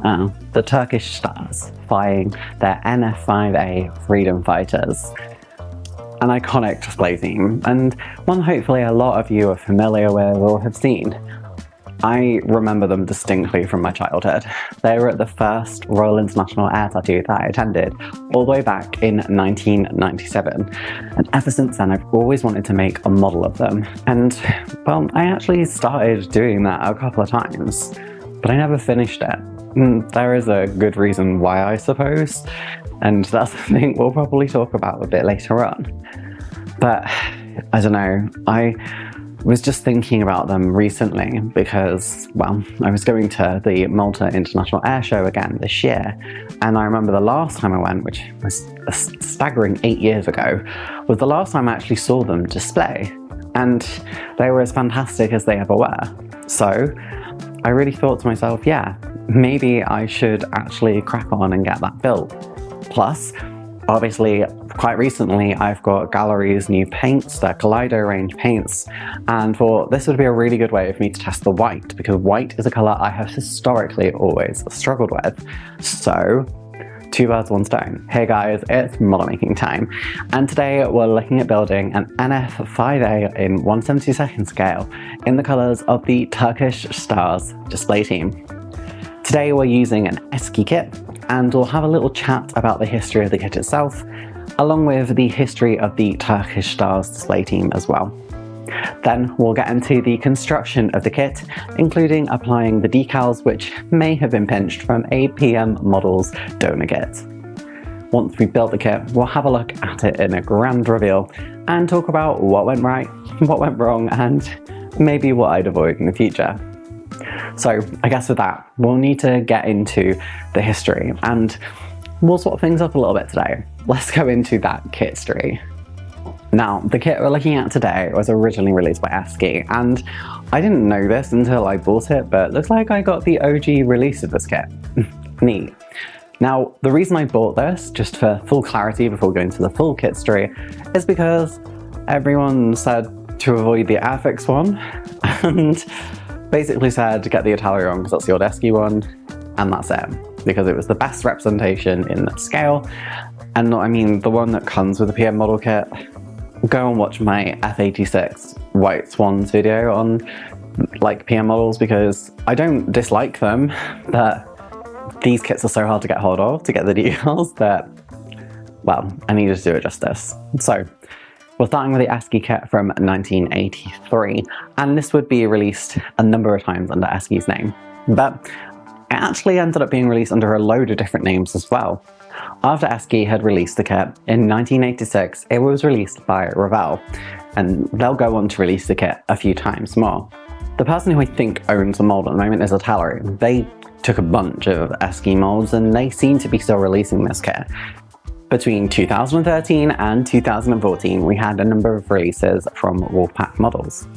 the Turkish Stars flying their NF-5A freedom fighters. An iconic display theme, and one hopefully a lot of you are familiar with or have seen. I remember them distinctly from my childhood. They were at the first Royal International Air Tattoo that I attended, all the way back in 1997. And ever since then, I've always wanted to make a model of them. And, well, I actually started doing that a couple of times, but I never finished it. There is a good reason why, I suppose, and that's something we'll probably talk about a bit later on. But, I don't know, I was just thinking about them recently because, well, I was going to the Malta International Air Show again this year, and I remember the last time I went, which was a staggering 8 years ago, was the last time I actually saw them display, and they were as fantastic as they ever were. So I really thought to myself, yeah, maybe I should actually crack on and get that built. Plus, obviously, quite recently, I've got Gallery's new paints, their Kaleido range paints, and thought this would be a really good way for me to test the white, because white is a colour I have historically always struggled with. So, two birds, one stone. Hey guys, it's model making time, and today we're looking at building an NF-5A in 1/72 scale in the colours of the Turkish Stars display team. Today we're using an Esci kit, and we'll have a little chat about the history of the kit itself, along with the history of the Turkish Stars display team as well. Then we'll get into the construction of the kit, including applying the decals which may have been pinched from a PM Models donor kit. Once we've built the kit, we'll have a look at it in a grand reveal and talk about what went right, what went wrong, and maybe what I'd avoid in the future. So I guess with that, we'll need to get into the history, and we'll swap things up a little bit today. Let's go into that Kitstory. Now, the kit we're looking at today was originally released by Esci, and I didn't know this until I bought it, but it looks like I got the OG release of this kit. Neat. Now, the reason I bought this, just for full clarity before going to the full Kitstory, is because everyone said to avoid the Airfix one, and basically said to get the Italia one because that's the old Esci one, and that's it, because it was the best representation in that scale. And I mean, the one that comes with the PM model kit, go and watch my F86 White Swans video on like PM models, because I don't dislike them, but these kits are so hard to get hold of to get the decals that, well, I needed to do it justice. So we're starting with the Esci kit from 1983, and this would be released a number of times under Esci's name, but it actually ended up being released under a load of different names as well. After Esci had released the kit in 1986, it was released by Revell, and they'll go on to release the kit a few times more. The person who I think owns the mold at the moment is Italia. They took a bunch of Esci molds, and they seem to be still releasing this kit. Between 2013 and 2014, we had a number of releases from Wolfpack Models.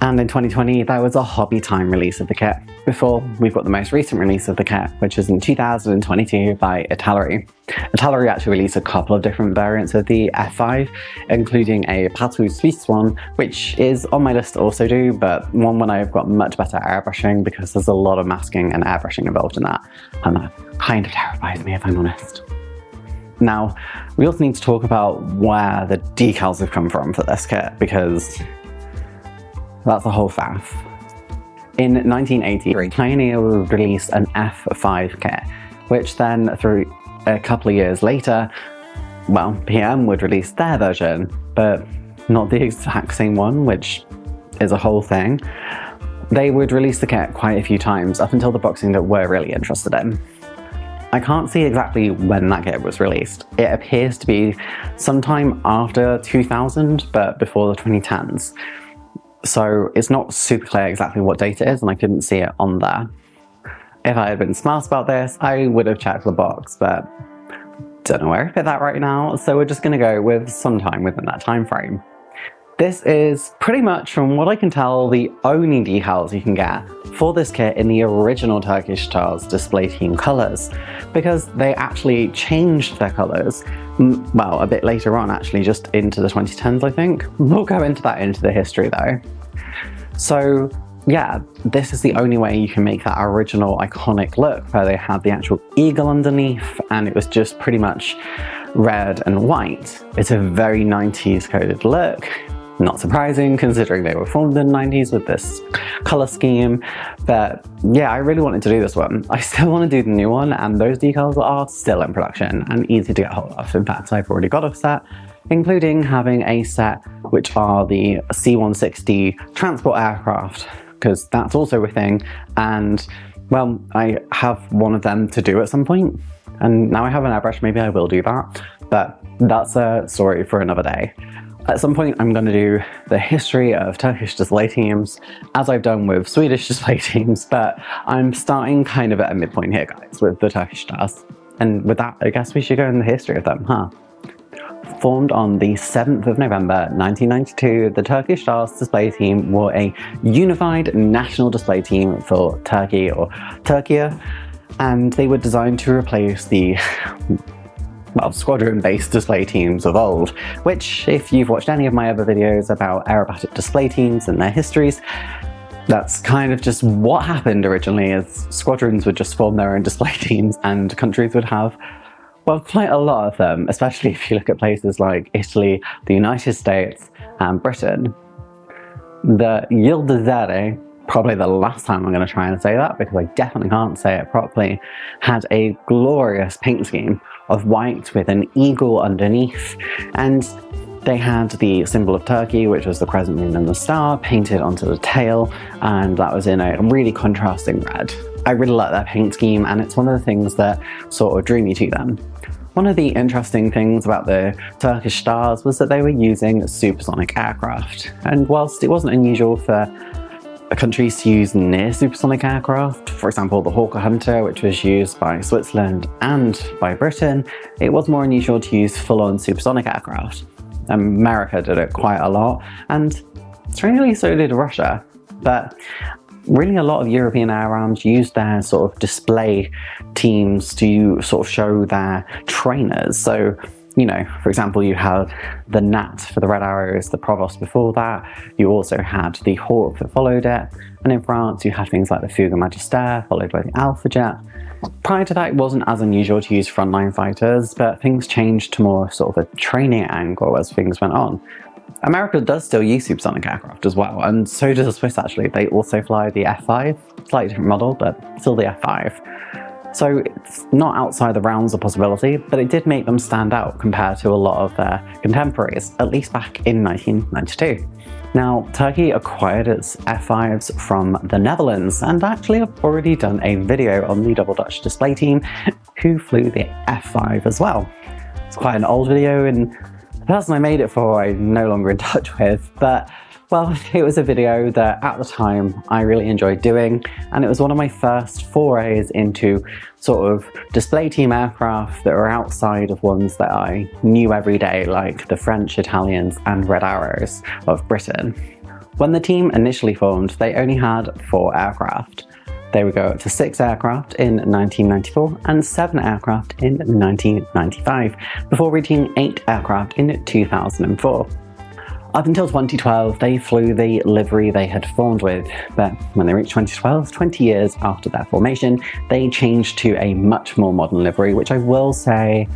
And in 2020, there was a hobby time release of the kit, before we've got the most recent release of the kit, which is in 2022 by Italia. Italia actually released a couple of different variants of the F5, including a Patou Suisse one, which is on my list to also do, but one when I've got much better airbrushing, because there's a lot of masking and airbrushing involved in that, and that kind of terrifies me if I'm honest. Now, we also need to talk about where the decals have come from for this kit, because that's a whole faff. In 1983, Pioneer released an F5 kit, which then, through a couple of years later, well, PM would release their version, but not the exact same one, which is a whole thing. They would release the kit quite a few times, up until the boxing that we're really interested in. I can't see exactly when that kit was released. It appears to be sometime after 2000, but before the 2010s. So it's not super clear exactly what date it is, and I couldn't see it on there. If I had been smart about this, I would have checked the box, but don't know where to put that right now, so we're just gonna go with sometime within that time frame. This is pretty much, from what I can tell, the only decals you can get for this kit in the original Turkish Stars display team colours, because they actually changed their colours, well, a bit later on actually, just into the 2010s I think. We'll go into that into the history though. So yeah, this is the only way you can make that original iconic look where they had the actual eagle underneath and it was just pretty much red and white. It's a very 90s coded look. Not surprising considering they were formed in the 90s with this color scheme, but yeah, I really wanted to do this one. I still want to do the new one, and those decals are still in production and easy to get hold of. In fact, I've already got a set, including having a set which are the C-160 transport aircraft, because that's also a thing, and well, I have one of them to do at some point, and now I have an airbrush, maybe I will do that, but that's a story for another day. At some point I'm going to do the history of Turkish display teams, as I've done with Swedish display teams, but I'm starting kind of at a midpoint here, guys, with the Turkish Stars. And with that, I guess we should go in the history of them, huh? Formed on the 7th of November 1992, the Turkish Stars display team were a unified national display team for Turkey, or Turkey, and they were designed to replace the squadron-based display teams of old, which, if you've watched any of my other videos about aerobatic display teams and their histories, that's kind of just what happened originally, as squadrons would just form their own display teams and countries would have, well, quite a lot of them, especially if you look at places like Italy, the United States, and Britain. The Yıldızları, probably the last time I'm going to try and say that because I definitely can't say it properly, had a glorious paint scheme of white with an eagle underneath, and they had the symbol of Turkey, which was the crescent moon and the star, painted onto the tail, and that was in a really contrasting red. I really like that paint scheme, and it's one of the things that sort of drew me to them. One of the interesting things about the Turkish Stars was that they were using supersonic aircraft, and whilst it wasn't unusual for countries to use near supersonic aircraft, for example the Hawker Hunter, which was used by Switzerland and by Britain, it was more unusual to use full-on supersonic aircraft. America did it quite a lot, and strangely so did Russia, but really a lot of European air arms used their sort of display teams to sort of show their trainers. So, you know, for example, you had the Gnat for the Red Arrows, the Provost before that, you also had the Hawk that followed it, and in France you had things like the Fouga Magister followed by the Alpha Jet. Prior to that, it wasn't as unusual to use frontline fighters, but things changed to more sort of a training angle as things went on. America does still use supersonic aircraft as well, and so does the Swiss actually. They also fly the F5, slightly different model, but still the F5. So it's not outside the realms of possibility, but it did make them stand out compared to a lot of their contemporaries, at least back in 1992. Now, Turkey acquired its F5s from the Netherlands, and actually I've already done a video on the Double Dutch display team who flew the F5 as well. It's quite an old video, and the person I made it for I'm no longer in touch with, but well, it was a video that at the time I really enjoyed doing, and it was one of my first forays into sort of display team aircraft that were outside of ones that I knew every day, like the French, Italians and Red Arrows of Britain. When the team initially formed, they only had 4 aircraft. They would go up to 6 aircraft in 1994 and 7 aircraft in 1995, before reaching 8 aircraft in 2004. Up until 2012, they flew the livery they had formed with, but when they reached 2012, 20 years after their formation, they changed to a much more modern livery, which I will say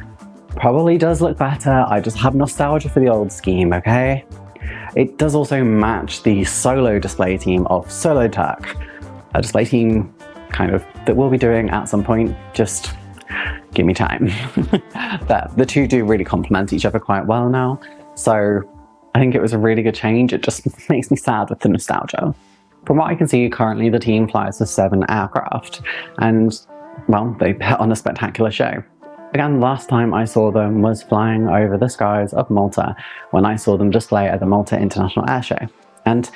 probably does look better. I just have nostalgia for the old scheme, okay? It does also match the solo display team of Solo Turk, a display team kind of that we'll be doing at some point, just give me time. But the two do really complement each other quite well now, so I think it was a really good change. It just makes me sad with the nostalgia. From what I can see, currently the team flies with 7 aircraft, and well, they put on a spectacular show. Again, last time I saw them was flying over the skies of Malta, when I saw them display at the Malta International Air Show. And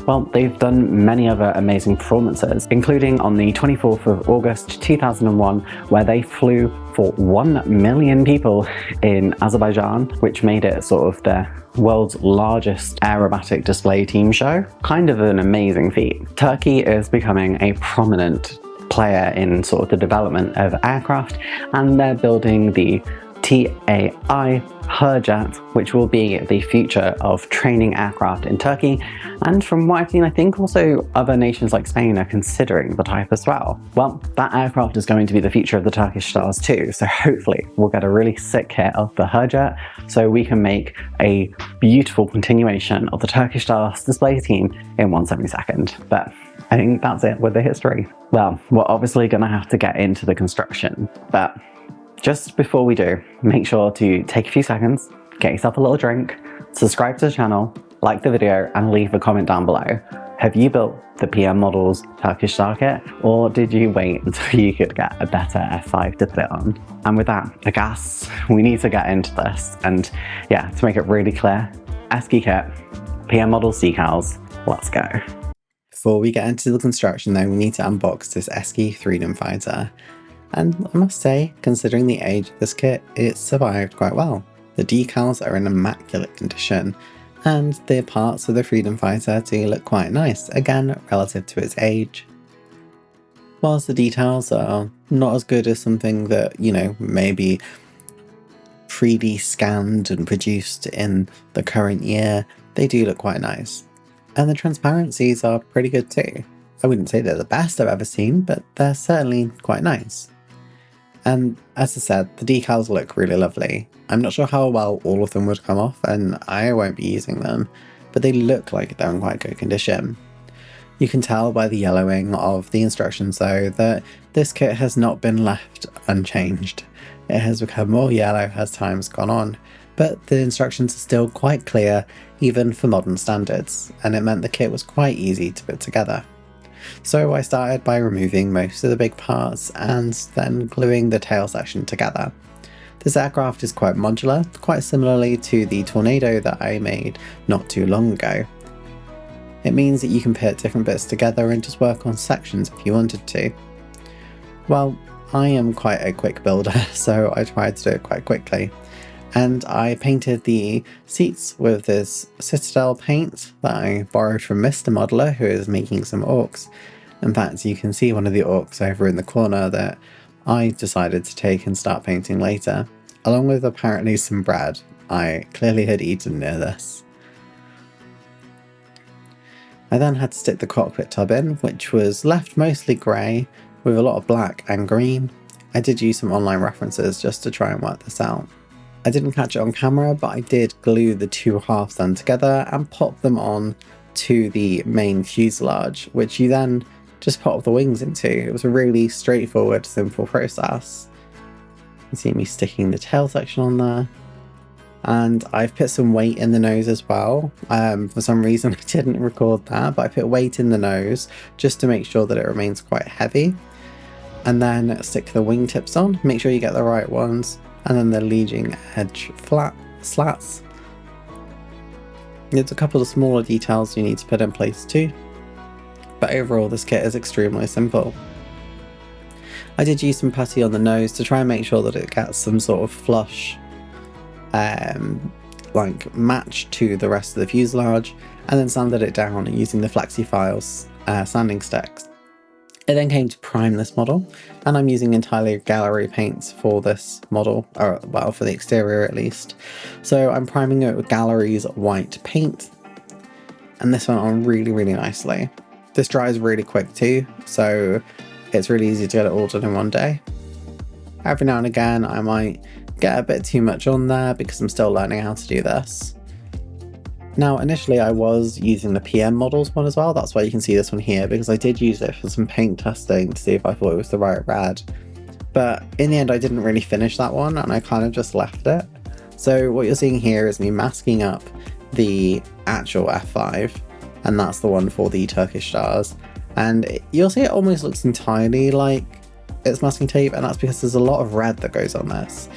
well, they've done many other amazing performances, including on the 24th of August 2001, where they flew for 1 million people in Azerbaijan, which made it sort of the world's largest aerobatic display team show. Kind of an amazing feat. Turkey is becoming a prominent player in sort of the development of aircraft, and they're building the TAI Hurjet, which will be the future of training aircraft in Turkey. And from what I've seen, I think also other nations like Spain are considering the type as well. Well, that aircraft is going to be the future of the Turkish Stars too, so hopefully we'll get a really sick kit of the Hurjet so we can make a beautiful continuation of the Turkish Stars display team in 1/72. But I think that's it with the history. Well, we're obviously going to have to get into the construction, but just before we do, make sure to take a few seconds, get yourself a little drink, subscribe to the channel, like the video, and leave a comment down below. Have you built the PM Models Turkish Star kit, or did you wait until you could get a better F5 to put it on? And with that, I guess we need to get into this. And yeah, to make it really clear, Esci kit, PM Models decals, let's go. Before we get into the construction though, we need to unbox this Esci Freedom Fighter. And I must say, considering the age of this kit, it survived quite well. The decals are in immaculate condition, and the parts of the Freedom Fighter do look quite nice, again relative to its age. Whilst the details are not as good as something that, you know, maybe 3D scanned and produced in the current year, they do look quite nice. And the transparencies are pretty good too. I wouldn't say they're the best I've ever seen, but they're certainly quite nice. And as I said, the decals look really lovely. I'm not sure how well all of them would come off, and I won't be using them, but they look like they're in quite good condition. You can tell by the yellowing of the instructions though that this kit has not been left unchanged. It has become more yellow as time's gone on, but the instructions are still quite clear even for modern standards, and it meant the kit was quite easy to put together. So I started by removing most of the big parts and then gluing the tail section together. This aircraft is quite modular, quite similarly to the Tornado that I made not too long ago. It means that you can put different bits together and just work on sections if you wanted to. Well, I am quite a quick builder, so I tried to do it quite quickly. And I painted the seats with this Citadel paint that I borrowed from Mr. Modeler, who is making some orcs. In fact, you can see one of the orcs over in the corner that I decided to take and start painting later, along with apparently some bread I clearly had eaten near this. I then had to stick the cockpit tub in, which was left mostly grey with a lot of black and green. I did use some online references just to try and work this out. I didn't catch it on camera, but I did glue the two halves then together and pop them on to the main fuselage, which you then just pop the wings into. It was a really straightforward, simple process. You can see me sticking the tail section on there. And I've put some weight in the nose as well. For some reason I didn't record that, but I put weight in the nose just to make sure that it remains quite heavy. And then stick the wingtips on, make sure you get the right ones. And then the leading edge slats. There's a couple of smaller details you need to put in place too, but overall this kit is extremely simple. I did use some putty on the nose to try and make sure that it gets some sort of flush like match to the rest of the fuselage, and then sanded it down using the Flexi Files sanding sticks. It then came to prime this model, and I'm using entirely gallery paints for this model, or well, for the exterior at least. So I'm priming it with Gallery's white paint, and this went on really, really nicely. This dries really quick too, so it's really easy to get it all done in one day. Every now and again I might get a bit too much on there because I'm still learning how to do this. Now, initially I was using the PM Models one as well, that's why you can see this one here, because I did use it for some paint testing to see if I thought it was the right red. But in the end I didn't really finish that one, and I kind of just left it. So what you're seeing here is me masking up the actual F5, and that's the one for the Turkish Stars. And you'll see it almost looks entirely like it's masking tape, and that's because there's a lot of red that goes on this.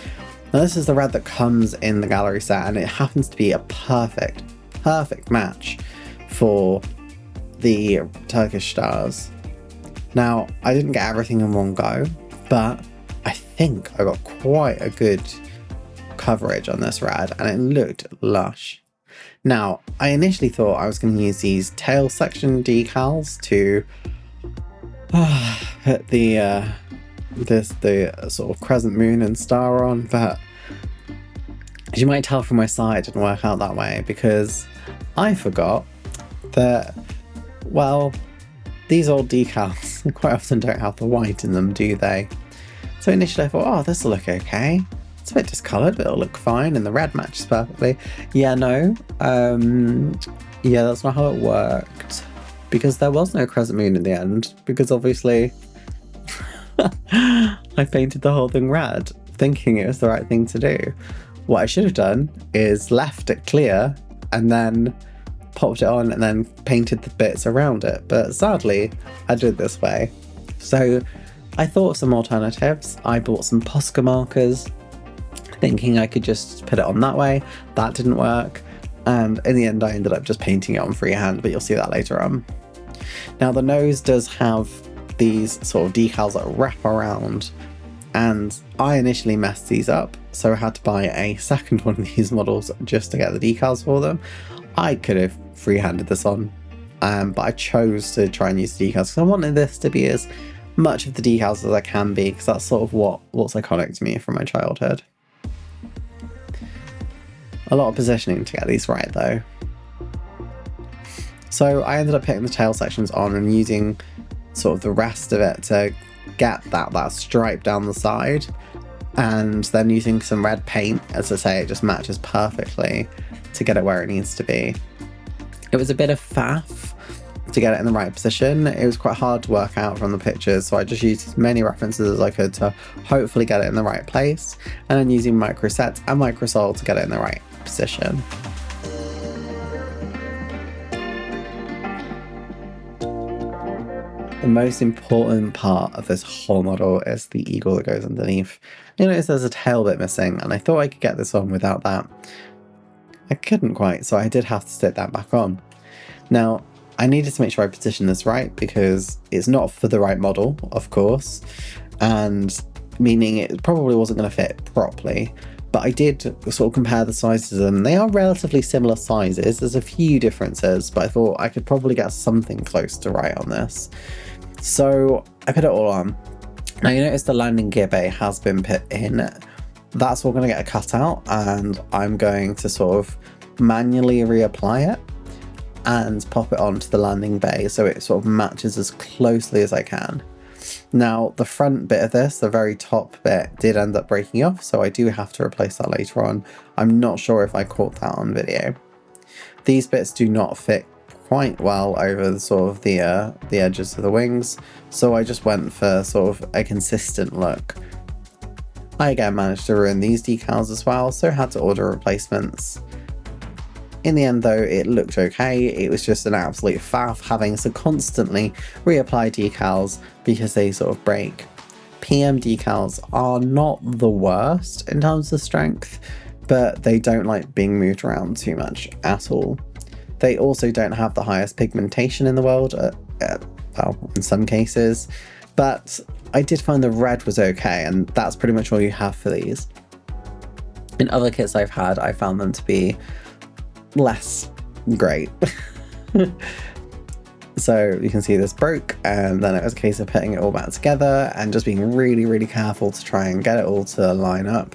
Now this is the red that comes in the gallery set, and it happens to be a perfect match for the Turkish Stars. Now, I didn't get everything in one go, but I think I got quite a good coverage on this red, and it looked lush. Now, I initially thought I was going to use these tail section decals to put the sort of crescent moon and star on, but As you might tell from my side, it didn't work out that way because I forgot that, well, these old decals quite often don't have the white in them, do they? So initially I thought, oh, this will look okay. It's a bit discoloured, but it'll look fine, and the red matches perfectly. Yeah, no. Yeah, that's not how it worked. Because there was no crescent moon in the end, because obviously I painted the whole thing red, thinking it was the right thing to do. What I should have done is left it clear and then popped it on and then painted the bits around it. But sadly, I did it this way. So I thought of some alternatives. I bought some Posca markers, thinking I could just put it on that way. That didn't work. And in the end, I ended up just painting it on freehand, but you'll see that later on. Now, the nose does have these sort of decals that wrap around, and I initially messed these up, so I had to buy a second one of these models just to get the decals for them. I could have freehanded this on, but I chose to try and use the decals because I wanted this to be as much of the decals as I can be, because that's sort of what's iconic to me from my childhood. A lot of positioning to get these right though. So I ended up putting the tail sections on and using sort of the rest of it to get that stripe down the side, and then using some red paint, as I say, it just matches perfectly to get it where it needs to be. It was a bit of faff to get it in the right position. It was quite hard to work out from the pictures, so I just used as many references as I could to hopefully get it in the right place, and then using micro sets and microsol to get it in the right position. The most important part of this whole model is the eagle that goes underneath. You notice there's a tail bit missing, and I thought I could get this on without that. I couldn't quite, so I did have to stick that back on. Now, I needed to make sure I positioned this right because it's not for the right model, of course, and meaning it probably wasn't going to fit properly. But I did sort of compare the sizes, and they are relatively similar sizes. There's a few differences, but I thought I could probably get something close to right on this. So I put it all on. Now you notice the landing gear bay has been put in. That's all going to get a cutout, and I'm going to sort of manually reapply it and pop it onto the landing bay so it sort of matches as closely as I can. Now the front bit of this, the very top bit, did end up breaking off, so I do have to replace that later on. I'm not sure if I caught that on video. These bits do not fit quite well over the sort of the edges of the wings, so I just went for sort of a consistent look. I again managed to ruin these decals as well, so had to order replacements. In the end though, it looked okay. It was just an absolute faff having to constantly reapply decals because they sort of break. PM decals are not the worst in terms of strength, but they don't like being moved around too much at all. They also don't have the highest pigmentation in the world, well, in some cases, but I did find the red was okay, and that's pretty much all you have for these. In other kits I've had, I found them to be less great. So you can see this broke, and then it was a case of putting it all back together and just being really careful to try and get it all to line up.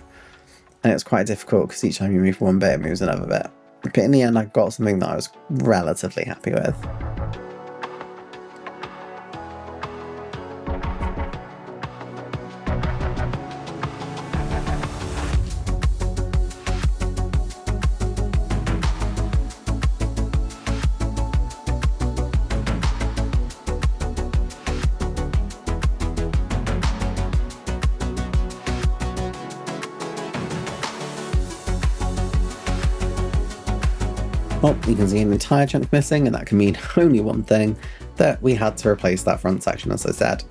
And it's quite difficult because each time you move one bit, it moves another bit. But in the end, I got something that I was relatively happy with. Well, you can see an entire chunk missing, and that can mean only one thing, that we had to replace that front section, as I said.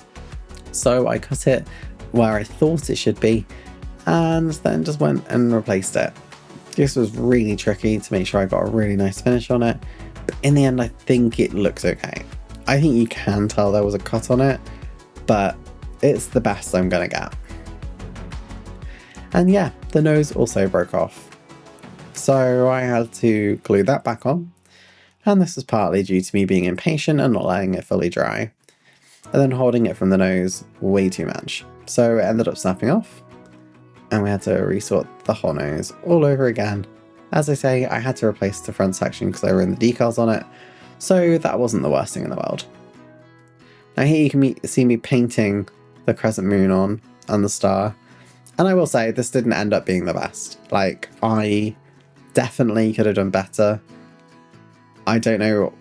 So I cut it where I thought it should be, and then just went and replaced it. This was really tricky to make sure I got a really nice finish on it, but in the end I think it looks okay. I think you can tell there was a cut on it, but it's the best I'm gonna get. And yeah, the nose also broke off. So I had to glue that back on, and this was partly due to me being impatient and not letting it fully dry, and then holding it from the nose way too much. So it ended up snapping off, and we had to resort the whole nose all over again. As I say, I had to replace the front section because they were in the decals on it, so that wasn't the worst thing in the world. Now here you can see me painting the crescent moon on and the star, and I will say this didn't end up being the best. Like, I definitely could have done better. I don't know,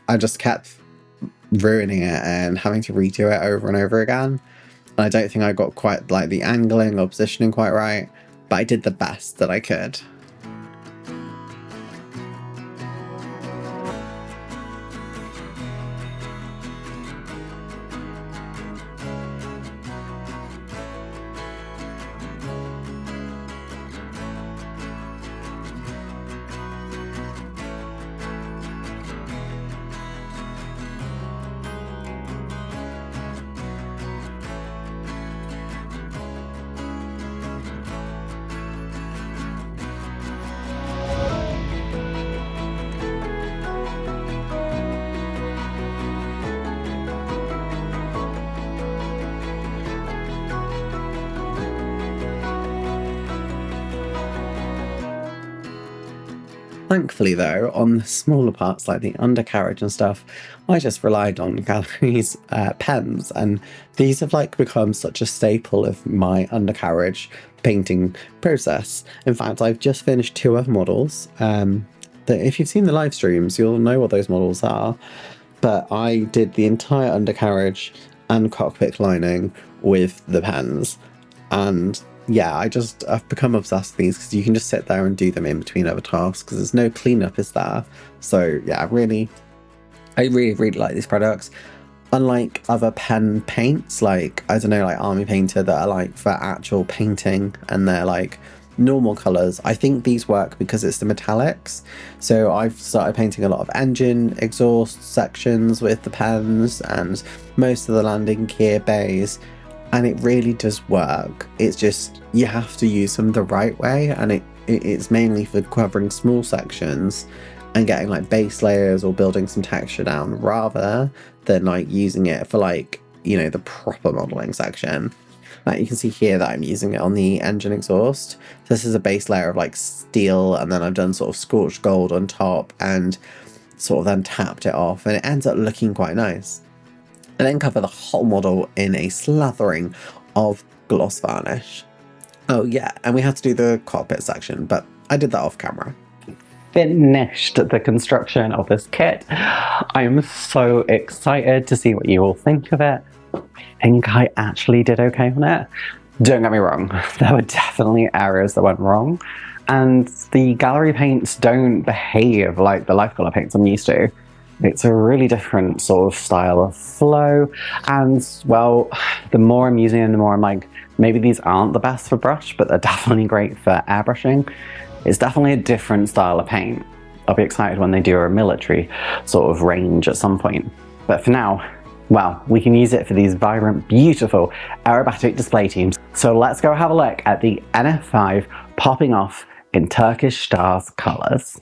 I just kept ruining it and having to redo it over and over again. And I don't think I got quite like the angling or positioning quite right, but I did the best that I could. Thankfully though, on the smaller parts like the undercarriage and stuff, I just relied on Gallery's pens, and these have like become such a staple of my undercarriage painting process. In fact, I've just finished 2 other models that if you've seen the live streams, you'll know what those models are, but I did the entire undercarriage and cockpit lining with the pens, and yeah, I've become obsessed with these because you can just sit there and do them in between other tasks because there's no cleanup, is there? So yeah, I really like these products. Unlike other pen paints, like, I don't know, like Army Painter that are like for actual painting and they're like normal colours, I think these work because it's the metallics. So I've started painting a lot of engine exhaust sections with the pens and most of the landing gear bays, and it really does work. It's just, you have to use them the right way, and it's mainly for covering small sections and getting like base layers or building some texture down, rather than like using it for like, you know, the proper modelling section. Like you can see here that I'm using it on the engine exhaust. This is a base layer of like steel, and then I've done sort of scorched gold on top and sort of then tapped it off, and it ends up looking quite nice. And then cover the whole model in a slathering of gloss varnish. Oh yeah, and we had to do the cockpit section, but I did that off camera. Finished the construction of this kit. I am so excited to see what you all think of it. I think I actually did okay on it. Don't get me wrong, there were definitely areas that went wrong, and the gallery paints don't behave like the life color paints I'm used to. It's a really different sort of style of flow, and well, the more I'm using them, the more I'm like, maybe these aren't the best for brush, but they're definitely great for airbrushing. It's definitely a different style of paint. I'll be excited when they do a military sort of range at some point. But for now, well, we can use it for these vibrant, beautiful aerobatic display teams. So let's go have a look at the NF-5 popping off in Turkish Stars colours.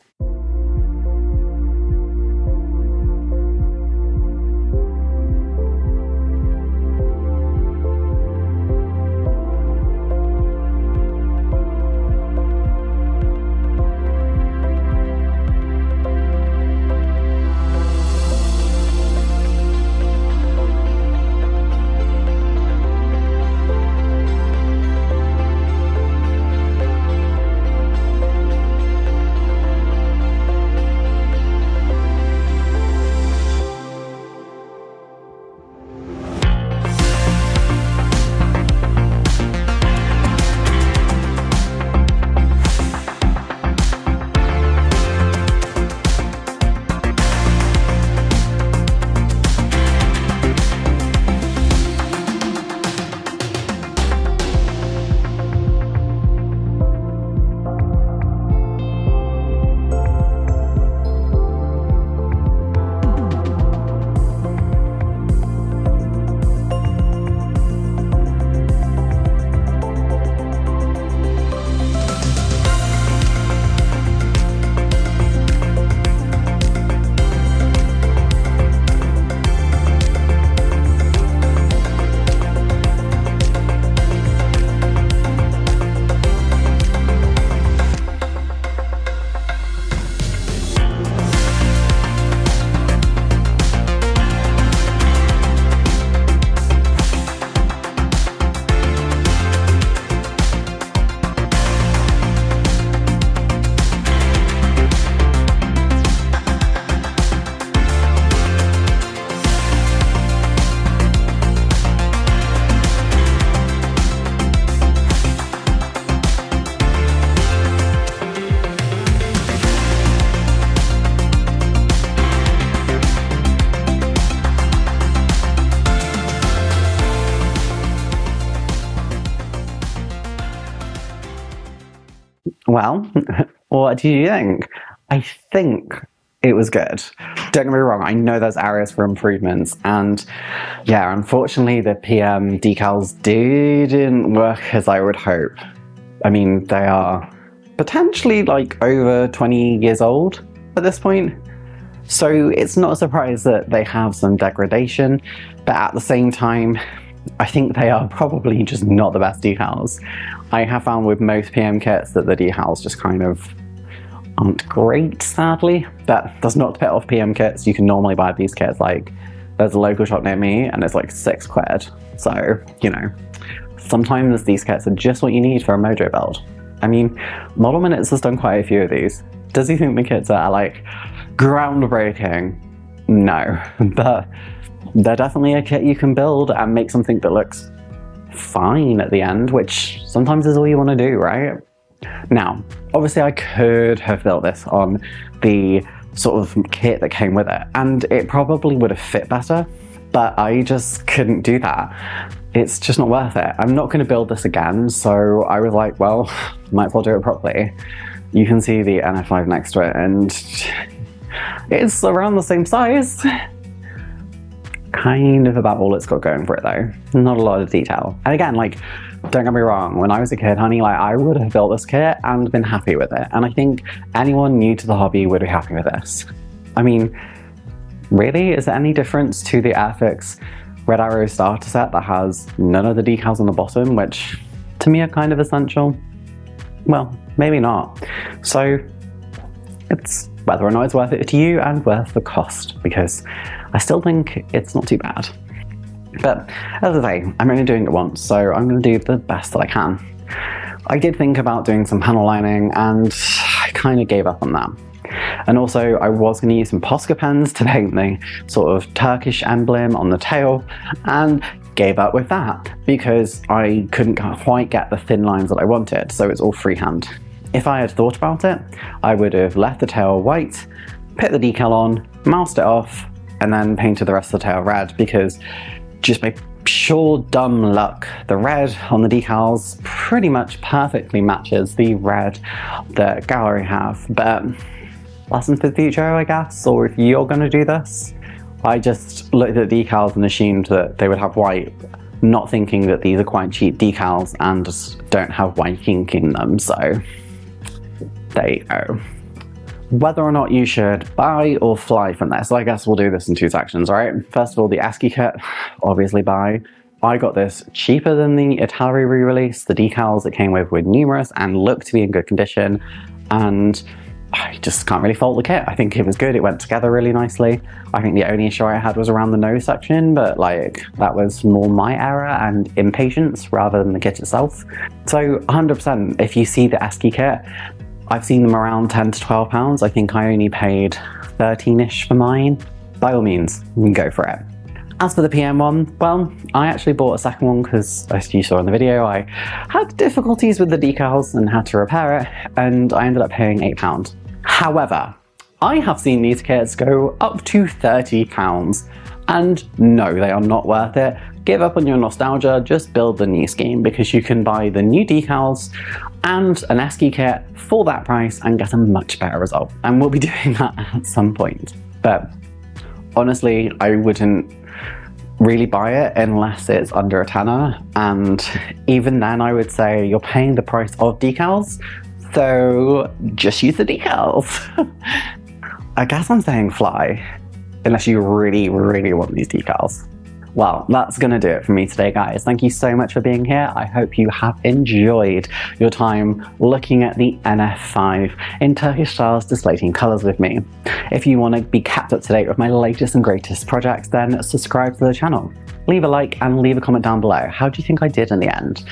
Well, what do you think? I think it was good. Don't get me wrong, I know there's areas for improvements, and yeah, unfortunately the PM decals didn't work as I would hope. I mean, they are potentially like over 20 years old at this point, so it's not a surprise that they have some degradation, but at the same time, I think they are probably just not the best decals. I have found with most PM kits that the decals just kind of aren't great, sadly. That does not put off PM kits. You can normally buy these kits, like, there's a local shop near me and it's like £6. So, you know, sometimes these kits are just what you need for a mojo build. I mean, Model Minutes has done quite a few of these. Does he think the kits are like groundbreaking? No, but they're definitely a kit you can build and make something that looks fine at the end, which sometimes is all you want to do, right? Now, obviously I could have built this on the sort of kit that came with it, and it probably would have fit better, but I just couldn't do that. It's just not worth it. I'm not going to build this again, so I was like, well, might as well do it properly. You can see the NF5 next to it, and it's around the same size. Kind of about all it's got going for it though. Not a lot of detail. And again, like, don't get me wrong, when I was a kid, honey, like, I would have built this kit and been happy with it. And I think anyone new to the hobby would be happy with this. I mean, really, is there any difference to the Airfix Red Arrow starter set that has none of the decals on the bottom, which to me are kind of essential? Well, maybe not. So it's whether or not it's worth it to you and worth the cost, because I still think it's not too bad. But as I say, I'm only doing it once, so I'm going to do the best that I can. I did think about doing some panel lining, and I kind of gave up on that. And also, I was going to use some Posca pens to paint the sort of Turkish emblem on the tail, and gave up with that because I couldn't quite get the thin lines that I wanted, so it's all freehand. If I had thought about it, I would have left the tail white, put the decal on, masked it off, and then painted the rest of the tail red, because just by pure dumb luck, the red on the decals pretty much perfectly matches the red that Gallery have. But lesson for the future, I guess, or if you're going to do this, I just looked at the decals and assumed that they would have white, not thinking that these are quite cheap decals and just don't have white ink in them, so there you go. Whether or not you should buy or fly from this, I guess we'll do this in two sections, right? First of all, the Esci kit, obviously buy. I got this cheaper than the Italy re-release. The decals it came with were numerous and looked to be in good condition, and I just can't really fault the kit. I think it was good, it went together really nicely. I think the only issue I had was around the nose section, but like, that was more my error and impatience rather than the kit itself. So 100%, if you see the Esci kit, I've seen them around £10 to £12. I think I only paid 13-ish for mine. By all means, you can go for it. As for the PM one, well, I actually bought a second one because, as you saw in the video, I had difficulties with the decals and had to repair it, and I ended up paying £8. However, I have seen these kits go up to £30, and no, they are not worth it. Give up on your nostalgia, just build the new scheme, because you can buy the new decals and an Esci kit for that price and get a much better result. And we'll be doing that at some point. But honestly, I wouldn't really buy it unless it's under a tenner. And even then, I would say you're paying the price of decals, so just use the decals. I guess I'm saying fly, unless you really, really want these decals. Well, that's going to do it for me today, guys. Thank you so much for being here. I hope you have enjoyed your time looking at the NF5 in Turkish Stars display team colours with me. If you want to be kept up to date with my latest and greatest projects, then subscribe to the channel. Leave a like and leave a comment down below. How do you think I did in the end?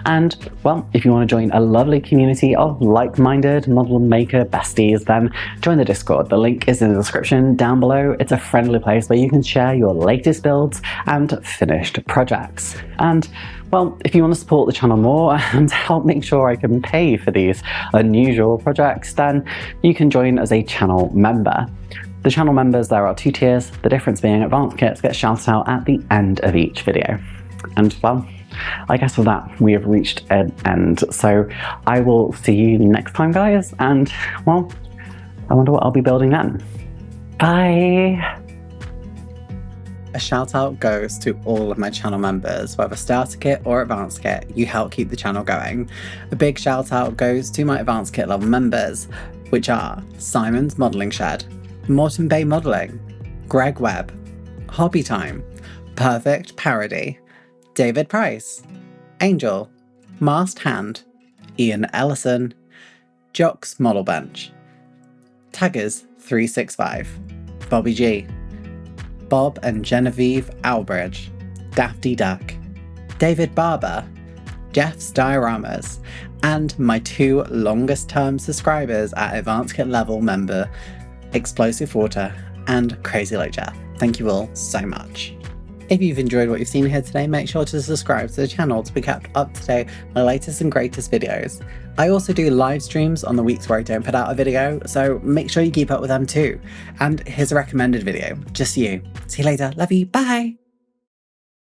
And, well, if you want to join a lovely community of like-minded model maker besties, then join the Discord. The link is in the description down below. It's a friendly place where you can share your latest builds and finished projects. And, well, if you want to support the channel more and help make sure I can pay for these unusual projects, then you can join as a channel member. The channel members, there are 2 tiers, the difference being advanced kits get shouted out at the end of each video. And, well, I guess with that, we have reached an end. So I will see you next time, guys, and, well, I wonder what I'll be building then. Bye! A shout out goes to all of my channel members, whether starter kit or advanced kit, you help keep the channel going. A big shout out goes to my advanced kit level members, which are Simon's Modelling Shed, Moreton Bay Modelling, Greg Webb, Hobby Time, Perfect Parody, David Price, Angel, Mast Hand, Ian Ellison, Jock's Model Bench, Taggers 365, Bobby G, Bob and Genevieve Albridge, Dafty Duck, David Barber, Jeff's Dioramas, and my 2 longest term subscribers at Advanced Kit level member, Explosive Water and Crazy Like Jeff. Thank you all so much. If you've enjoyed what you've seen here today, make sure to subscribe to the channel to be kept up to date with my latest and greatest videos. I also do live streams on the weeks where I don't put out a video, so make sure you keep up with them too. And here's a recommended video, just you. See you later, love you, bye!